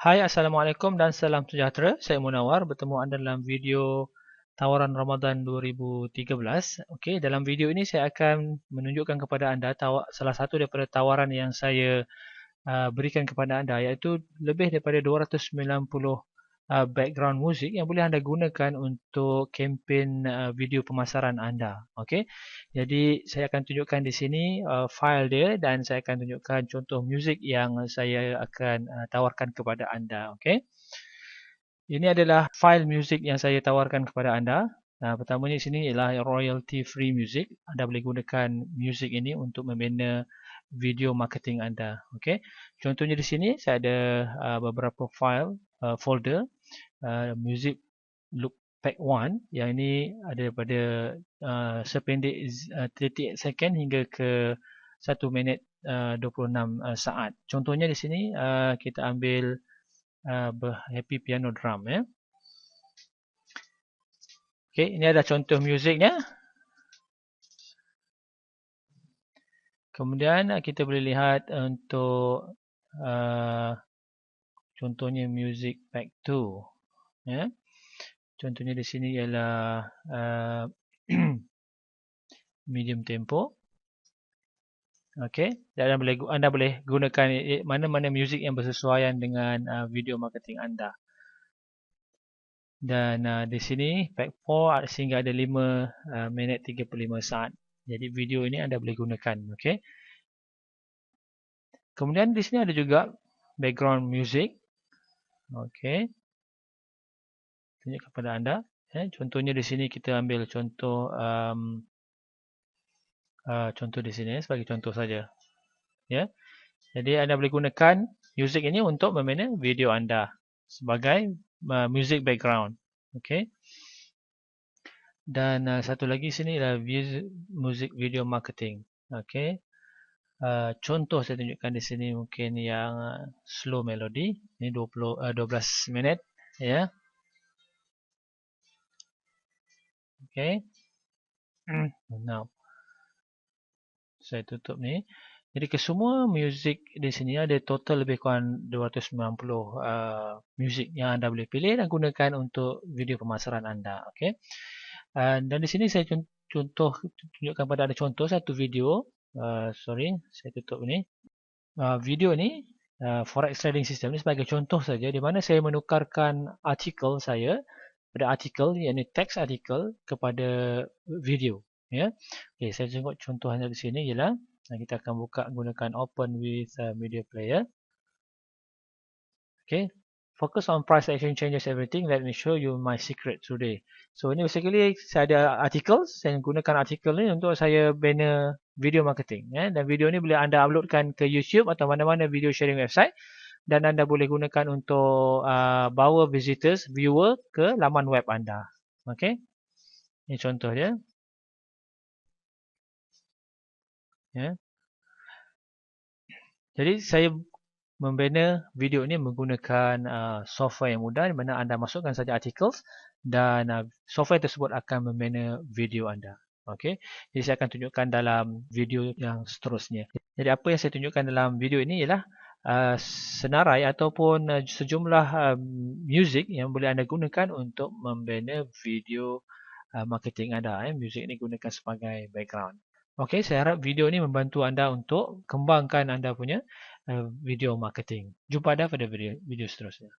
Hai, Assalamualaikum dan salam sejahtera. Saya Munawar bertemu anda dalam video tawaran Ramadan 2013. Okey, dalam video ini saya akan menunjukkan kepada anda salah satu daripada tawaran yang saya berikan kepada anda, iaitu lebih daripada 290 background muzik yang boleh anda gunakan untuk kempen video pemasaran anda. Okey, jadi saya akan tunjukkan di sini file dia dan saya akan tunjukkan contoh muzik yang saya akan tawarkan kepada anda. Okey, ini adalah file muzik yang saya tawarkan kepada anda. Pertamanya di sini ialah royalty free music. Anda boleh gunakan muzik ini untuk membina video marketing anda. Okey, contohnya di sini saya ada beberapa file folder music loop pack 1 yang ini ada daripada sependek 38 second hingga ke 1 minit 26 saat. Contohnya di sini kita ambil happy piano drum ya. Okey, ini ada contoh musiknya. Kemudian kita boleh lihat untuk contohnya music pack 2 ya. Contohnya di sini ialah medium tempo. Okey, dan anda boleh gunakan mana-mana muzik yang bersesuaian dengan video marketing anda. Dan di sini pack 4 sehingga ada 5 minit 35 saat. Jadi video ini anda boleh gunakan. Okey. Kemudian di sini ada juga background music. Okey. Tunjuk kepada anda. Contohnya di sini kita ambil contoh contoh di sini sebagai contoh saja. Ya. Jadi anda boleh gunakan muzik ini untuk membina video anda sebagai music background. Okey. Dan satu lagi sini adalah music video marketing. Okey. Contoh saya tunjukkan di sini mungkin yang slow melody. Ini 12 minit ya. Okey. Now saya tutup ni. Jadi kesemua muzik di sini ada total lebih kurang 290 muzik yang anda boleh pilih dan gunakan untuk video pemasaran anda. Okey. Dan di sini saya tunjukkan pada anda contoh satu video. Sorry, saya tutup ni. Video ni forex trading system ni sebagai contoh saja di mana saya menukarkan artikel saya pada artikel, iaitu teks artikel kepada video. Ya. Okay, saya tengok contohnya di sini ialah kita akan buka gunakan open with media player. Okay. Focus on price action changes everything. Let me show you my secret today. So ini basically saya ada artikel. Saya gunakan artikel ni untuk saya bina video marketing. Dan video ni boleh anda uploadkan ke YouTube atau mana-mana video sharing website. Dan anda boleh gunakan untuk bawa visitors, viewer ke laman web anda. Okay. Ini contoh dia. Ya. Jadi saya membina video ini menggunakan software yang mudah di mana anda masukkan saja artikel dan software tersebut akan membina video anda. Okey. Jadi saya akan tunjukkan dalam video yang seterusnya. Jadi apa yang saya tunjukkan dalam video ini ialah senarai ataupun sejumlah muzik yang boleh anda gunakan untuk membina video marketing anda. Muzik ini gunakan sebagai background. Okey, saya harap video ini membantu anda untuk kembangkan anda punya video marketing. Jumpa anda pada video seterusnya.